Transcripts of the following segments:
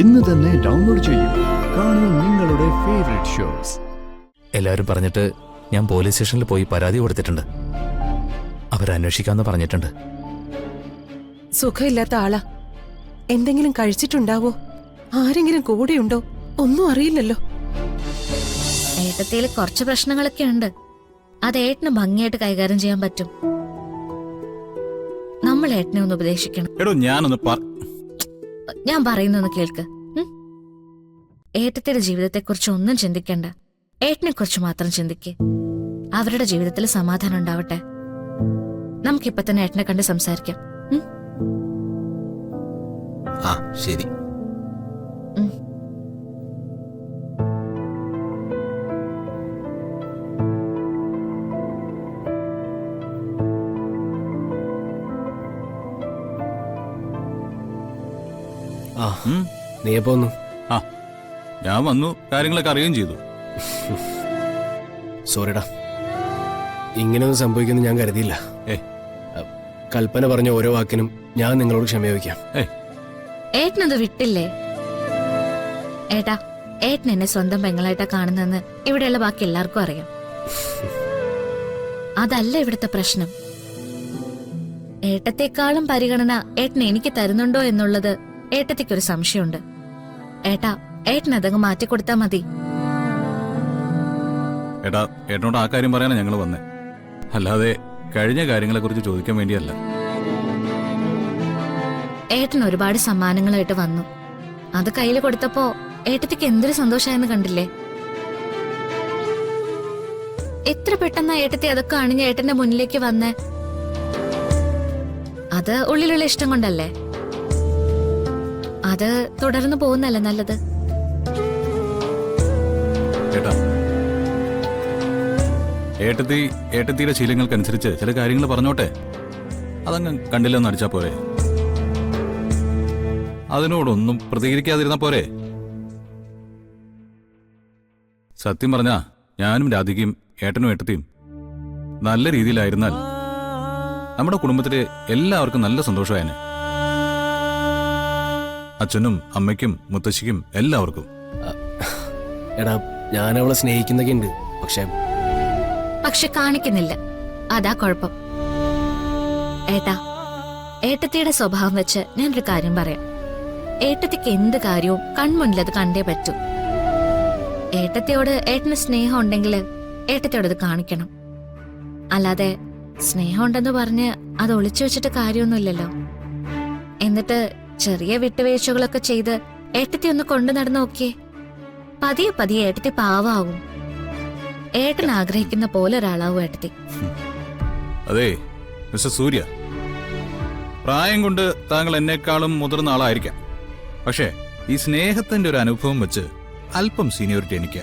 ഇന്ന് തന്നെ ഡൗൺലോഡ് ചെയ്യൂ. കാണൂ നിങ്ങളുടെ ഫേവറേറ്റ് ഷോസ്. എല്ലാവരും പറഞ്ഞിട്ട് ഞാൻ പോലീസ് സ്റ്റേഷനിൽ പോയി പരാതി കൊടുത്തിട്ടുണ്ട്. അവരന്വേഷിക്കാമെന്ന് പറഞ്ഞിട്ടുണ്ട്. സുഖമില്ലാത്ത ആളാ. എന്തെങ്കിലും കഴിച്ചിട്ടുണ്ടാവോ? ആരെങ്കിലും കൂടെയുണ്ടോ? ഒന്നും അറിയില്ലല്ലോ. ഏട്ടത്തിയിൽ കുറച്ച് പ്രശ്നങ്ങളൊക്കെ ഉണ്ട്. അത് ഏട്ടന് ഭംഗിയായിട്ട് കൈകാര്യം ചെയ്യാൻ പറ്റും. നമ്മൾ ഏട്ടനെ ഒന്ന് ഉപദേശിക്കണം. ഞാൻ പറയുന്നൊന്ന് കേൾക്ക്. ഏട്ടത്തിയുടെ ജീവിതത്തെക്കുറിച്ച് ഒന്നും ചിന്തിക്കണ്ട. ഏട്ടനെ കുറിച്ച് മാത്രം ചിന്തിക്ക്. അവരുടെ ജീവിതത്തിൽ സമാധാനം ഉണ്ടാവട്ടെ. നമുക്കിപ്പൊ തന്നെ ഏട്ടനെ കണ്ട് സംസാരിക്കാം. ശരി. നീ എപ്പോ വന്നു? ഞാൻ വന്നു, കാര്യങ്ങളൊക്കെ അറിയുകയും ചെയ്തു. സോറിടാ, ഇങ്ങനെയൊന്നും സംഭവിക്കുമെന്ന് ഞാൻ കരുതിയില്ല. കൽപ്പന പറഞ്ഞ ഓരോ വാക്കിനും ഞാൻ നിങ്ങളോട് ക്ഷമ ചോദിക്കാം. ഏട്ടനത് വിട്ടില്ലേ? ഏട്ടാ, ഏട്ടൻ എന്നെ സ്വന്തം പെങ്ങളായിട്ടാ കാണുന്നെന്ന് ഇവിടെയുള്ള ബാക്കി എല്ലാവർക്കും അറിയാം. അതല്ല ഇവിടുത്തെ പ്രശ്നം. ഏട്ടത്തെക്കാളും പരിഗണന ഏട്ടൻ എനിക്ക് തരുന്നുണ്ടോ എന്നുള്ളത് ഏട്ടത്തിക്കൊരു സംശയമുണ്ട്. ഏട്ടാ, ഏട്ടൻ അതങ്ങ് മാറ്റിക്കൊടുത്താ മതി. ഏട്ടനോട് ആ കാര്യം പറയാനാ ഞങ്ങൾ വന്നേ, അല്ലാതെ കഴിഞ്ഞ കാര്യങ്ങളെ കുറിച്ച് ചോദിക്കാൻ വേണ്ടിയല്ല. ഏട്ടൻ ഒരുപാട് സമ്മാനങ്ങളായിട്ട് വന്നു. അത് കയ്യിൽ കൊടുത്തപ്പോ ഏട്ടത്തിക്ക് എന്തൊരു സന്തോഷമായെന്ന് കണ്ടില്ലേ? എത്ര പെട്ടെന്നാ ഏട്ടത്തി അതൊക്കെ അണിഞ്ഞ് ഏട്ടന്റെ മുന്നിലേക്ക് വന്നേ. അത് ഉള്ളിലുള്ള ഇഷ്ടം കൊണ്ടല്ലേ? അത് തുടർന്ന് പോകുന്നല്ലേ നല്ലത്. ഏട്ടത്തിയുടെ ശീലങ്ങൾക്കനുസരിച്ച് ചില കാര്യങ്ങൾ പറഞ്ഞോട്ടെ. അതങ്ങ് കണ്ടില്ലെന്ന് അടിച്ചാ പോരെ? അതിനോടൊന്നും പ്രതികരിക്കാതിരുന്ന പോരെ? സത്യം പറഞ്ഞാ ഞാനും രാധികയും ഏട്ടനും ഏട്ടത്തിയും നല്ല രീതിയിലായിരുന്നാൽ നമ്മുടെ കുടുംബത്തിലെ എല്ലാവർക്കും നല്ല സന്തോഷമായേനെ. അച്ഛനും അമ്മയ്ക്കും മുത്തശ്ശിക്കും എല്ലാവർക്കും. എടാ, ഞാൻ അവളെ സ്നേഹിക്കുന്നൊക്കെ ഉണ്ട്, പക്ഷെ കാണിക്കുന്നില്ല. അതാ കുഴപ്പം. ഏട്ടാ, ഏട്ടത്തിയുടെ സ്വഭാവം വെച്ച് ഞാനൊരു കാര്യം പറയാം. ഏട്ടത്തിക്ക് എന്ത് കാര്യവും കൺമുന്നിൽ അത് കണ്ടേ പറ്റൂ. ഏട്ടത്തിയോട് ഏട്ടന് സ്നേഹം ഉണ്ടെങ്കിൽ ഏട്ടത്തിയോട് അത് കാണിക്കണം. അല്ലാതെ സ്നേഹം ഉണ്ടെന്ന് പറഞ്ഞ് അത് ഒളിച്ചു വെച്ചിട്ട് കാര്യമൊന്നുമില്ലല്ലോ. എന്നിട്ട് ചെറിയ വിട്ടുവീഴ്ചകളൊക്കെ ചെയ്ത് ഏട്ടത്തി ഒന്ന് കൊണ്ടു നടന്നു നോക്കിയേ. പതിയെ പതിയെ ഏട്ടത്തി പാവാവും. ഏട്ടൻ ആഗ്രഹിക്കുന്ന പോലെ ഒരാളാവും ഏട്ടത്തി. അതെ മിസ്റ്റർ സൂര്യ, പ്രായം കൊണ്ട് താങ്കൾ എന്നെക്കാളും മുതിർന്ന ആളായിരിക്കാം. പക്ഷേ ഈ സ്നേഹത്തിന്റെ ഒരു അനുഭവം വെച്ച് അല്പം സീനിയോറിറ്റി എനിക്ക്.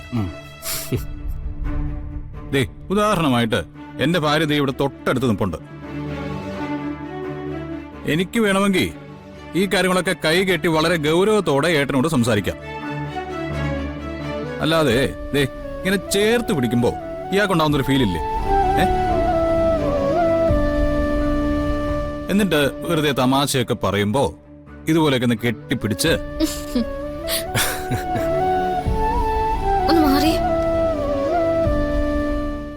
ദേ, ഉദാഹരണമായിട്ട് എന്റെ ഭാര്യ ദേ ഇവിടെ തൊട്ടടുത്ത് നിൽപ്പുണ്ട്. എനിക്ക് വേണമെങ്കിൽ ഈ കാര്യങ്ങളൊക്കെ കൈ കെട്ടി വളരെ ഗൗരവത്തോടെ ഏട്ടനോട് സംസാരിക്കാം. അല്ലാതെ ദേ ഇങ്ങനെ ചേർത്ത് പിടിക്കുമ്പോ ഇയാൾക്കുണ്ടാവുന്നൊരു ഫീലില്ലേ? എന്നിട്ട് വെറുതെ തമാശയൊക്കെ പറയുമ്പോ ഇതുപോലെയൊക്കെ ഒന്ന് കെട്ടിപ്പിടിച്ച് ഒന്ന് മാറി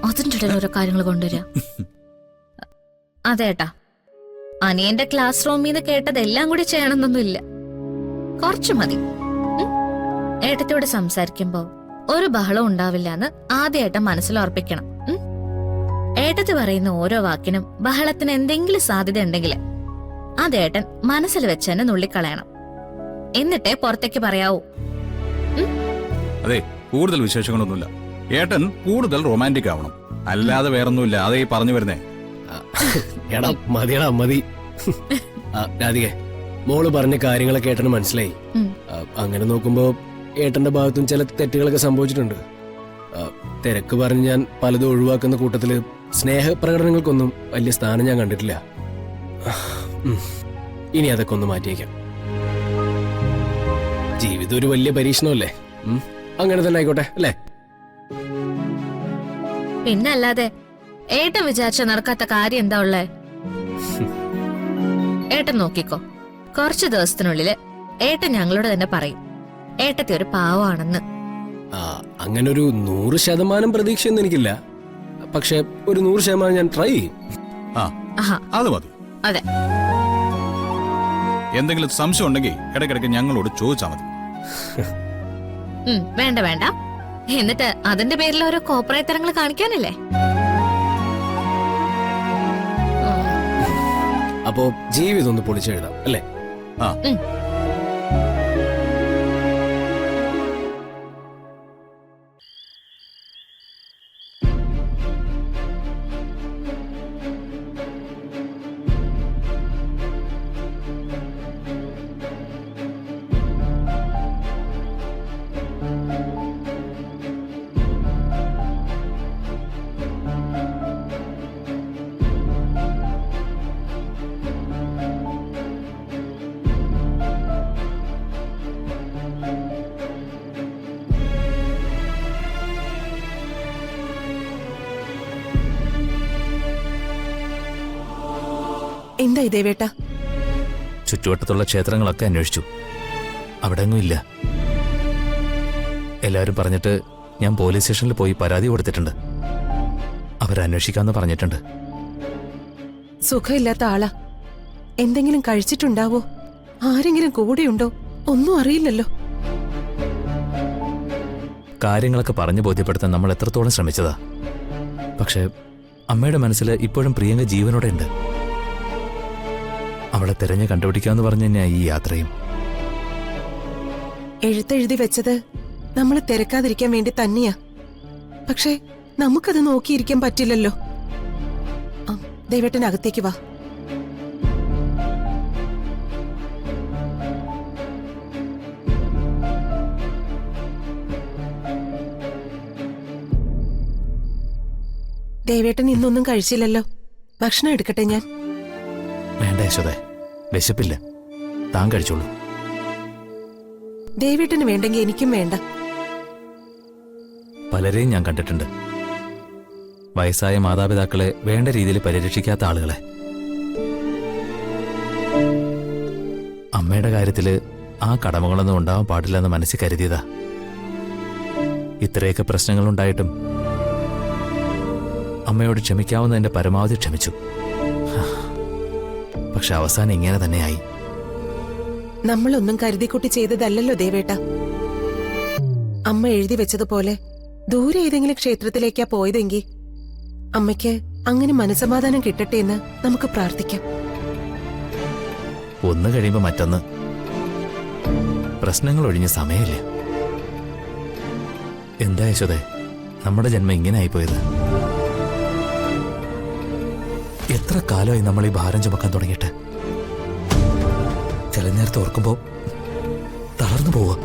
അതിൻ്റെ ഇടയിൽ ഓരോ കാര്യങ്ങൾ കൊണ്ടുവരാ. അതേട്ടാ, അനിയന്റെ ക്ലാസ് റൂമിൽ നിന്ന് കേട്ടതെല്ലാം കൂടി ചെയ്യണമെന്നൊന്നുമില്ല. കുറച്ചു മതി. ഏട്ടത്തോട് സംസാരിക്കുമ്പോ ഒരു ബഹളം ഉണ്ടാവില്ല എന്ന് ആദ്യമായിട്ട് മനസ്സിൽ ഉറപ്പിക്കണം. ഏട്ടത്തി പറയുന്ന ഓരോ വാക്കിനും ബഹളത്തിന് എന്തെങ്കിലും സാധ്യത ഉണ്ടെങ്കിൽ അതേട്ടൻ മനസ്സിൽ വെച്ച് തന്നെ നുള്ളിക്കളയണം. എന്നിട്ടേ പുറത്തേക്ക് പറയാവൂ. അതെ, കൂടുതൽ വിശേഷങ്ങളൊന്നുമില്ല. ഏട്ടൻ കൂടുതൽ റൊമാൻറ്റിക് ആവണം, അല്ലാതെ വേറൊന്നുമില്ല. അതേ പറഞ്ഞു വരുന്നേ. എടാ മതിയടാ മതി. രാധികെ, മോള് പറഞ്ഞ കാര്യങ്ങളൊക്കെ ഏട്ടന് മനസ്സിലായി. അങ്ങനെ നോക്കുമ്പോ ഏട്ടന്റെ ഭാഗത്തും ചില തെറ്റുകളൊക്കെ സംഭവിച്ചിട്ടുണ്ട്. തിരക്ക് പറഞ്ഞ് ഞാൻ പലതും ഒഴിവാക്കുന്ന കൂട്ടത്തില് സ്നേഹപ്രകടനങ്ങൾക്കൊന്നും വലിയ സ്ഥാനം ഞാൻ കണ്ടിട്ടില്ല. ഇനി അതൊക്കെ ഒന്ന് മാറ്റിയേക്കാം. ജീവിതം ഒരു വലിയ പരീക്ഷണമല്ലേ? അങ്ങനെ തന്നെ ആയിക്കോട്ടെ അല്ലേ? പിന്നല്ലാതെ ഏട്ടൻ വിചാരിച്ച നടക്കാത്ത കാര്യം എന്താ ഉള്ളേ? ഏട്ടൻ നോക്കിക്കോ, കുറച്ചു ദിവസത്തിനുള്ളില് ഏട്ടൻ ഞങ്ങളോട് തന്നെ പറയും ഏട്ടത്തി ഒരു പാവമാണെന്ന്. അങ്ങനൊരു 100% പ്രതീക്ഷയൊന്നും എനിക്കില്ല. പക്ഷെ ഒരു 100% ഞാൻ ട്രൈ ചെയ്യും. ആ ആഹാ അത് മതി. അതെ. എന്തെങ്കിലും സംശയം ഉണ്ടെങ്കിൽ ഇടയ്ക്കിടയ്ക്ക് ഞങ്ങളോട് ചോദിച്ചാൽ മതി. വേണ്ട വേണ്ട. എന്നിട്ട് അതിന്റെ പേരിൽ ഓരോ കോപ്രായത്തരങ്ങൾ കാണിക്കാനല്ലേ? അപ്പോ ജീവിതം ഒന്ന് പൊളിച്ചെഴുതാം അല്ലേ? ആ എന്താ ദേവേട്ട? ചുറ്റുവട്ടത്തുള്ള ക്ഷേത്രങ്ങളൊക്കെ അന്വേഷിച്ചു. അവിടെ എങ്ങും ഇല്ല. എല്ലാവരും പറഞ്ഞിട്ട് ഞാൻ പോലീസ് സ്റ്റേഷനിൽ പോയി പരാതി കൊടുത്തിട്ടുണ്ട്. അവരന്വേഷിക്കാന്ന് പറഞ്ഞിട്ടുണ്ട്. സുഖമില്ലാത്ത ആളാ. എന്തെങ്കിലും കഴിച്ചിട്ടുണ്ടാവോ? ആരെങ്കിലും കൂടെയുണ്ടോ? ഒന്നും അറിയില്ലല്ലോ. കാര്യങ്ങളൊക്കെ പറഞ്ഞു ബോധ്യപ്പെടുത്താൻ നമ്മൾ എത്രത്തോളം ശ്രമിച്ചതാ. പക്ഷേ അമ്മയുടെ മനസ്സിൽ ഇപ്പോഴും പ്രിയങ്ക ജീവനോടെ ഉണ്ട്. അവളെ തിരഞ്ഞു കണ്ടുപിടിക്കാന്ന് പറഞ്ഞു തന്നെയാ ഈ യാത്രയും. എഴുത്തെഴുതി വെച്ചത് നമ്മൾ തിരക്കാതിരിക്കാൻ വേണ്ടി തന്നെയാ. പക്ഷേ നമുക്കത് നോക്കിയിരിക്കാൻ പറ്റില്ലല്ലോ. ദേവേട്ടനകത്തേക്ക് വാ. ദേവേട്ടൻ ഇന്നൊന്നും കഴിച്ചില്ലല്ലോ. ഭക്ഷണം എടുക്കട്ടെ ഞാൻ? വേണ്ട യശോദേ, വിശപ്പില്ല. താൻ കഴിച്ചോളൂ. ദേവേട്ടന് വേണ്ടെങ്കിൽ എനിക്കും വേണ്ട. പലരെയും ഞാൻ കണ്ടിട്ടുണ്ട്. വയസ്സായ മാതാപിതാക്കളെ വേണ്ട രീതിയിൽ പരിരക്ഷിക്കാത്ത ആളുകളെ. അമ്മയുടെ കാര്യത്തില് ആ കടമകളൊന്നും ഉണ്ടാവാൻ പാടില്ലെന്ന് മനസ്സിൽ കരുതിയതാ. ഇത്രയൊക്കെ പ്രശ്നങ്ങളുണ്ടായിട്ടും അമ്മയോട് ക്ഷമിക്കാവുന്നതിന്റെ പരമാവധി ക്ഷമിച്ചു. പക്ഷെ അവസാനം ഇങ്ങനെ തന്നെയായി. നമ്മളൊന്നും കരുതിക്കുട്ടി ചെയ്തതല്ലല്ലോ ദേവേട്ട. അമ്മ എഴുതി വെച്ചതുപോലെ ദൂരെ ഏതെങ്കിലും ക്ഷേത്രത്തിലേക്കാ പോയതെങ്കിൽ അമ്മയ്ക്ക് അങ്ങനെ മനസമാധാനം കിട്ടട്ടെ എന്ന് നമുക്ക് പ്രാർത്ഥിക്കാം. ഒന്ന് കഴിയുമ്പോ മറ്റൊന്ന്. പ്രശ്നങ്ങൾ ഒഴിഞ്ഞ സമയമില്ല. എന്താ യശോദേ, നമ്മുടെ ജന്മം ഇങ്ങനെ ആയിപ്പോയത്? എത്ര കാലമായി നമ്മൾ ഈ ഭാരം ചുമക്കാൻ തുടങ്ങിയിട്ട്? ചില നേരത്തെ ഓർക്കുമ്പോ തളർന്നു പോവുക.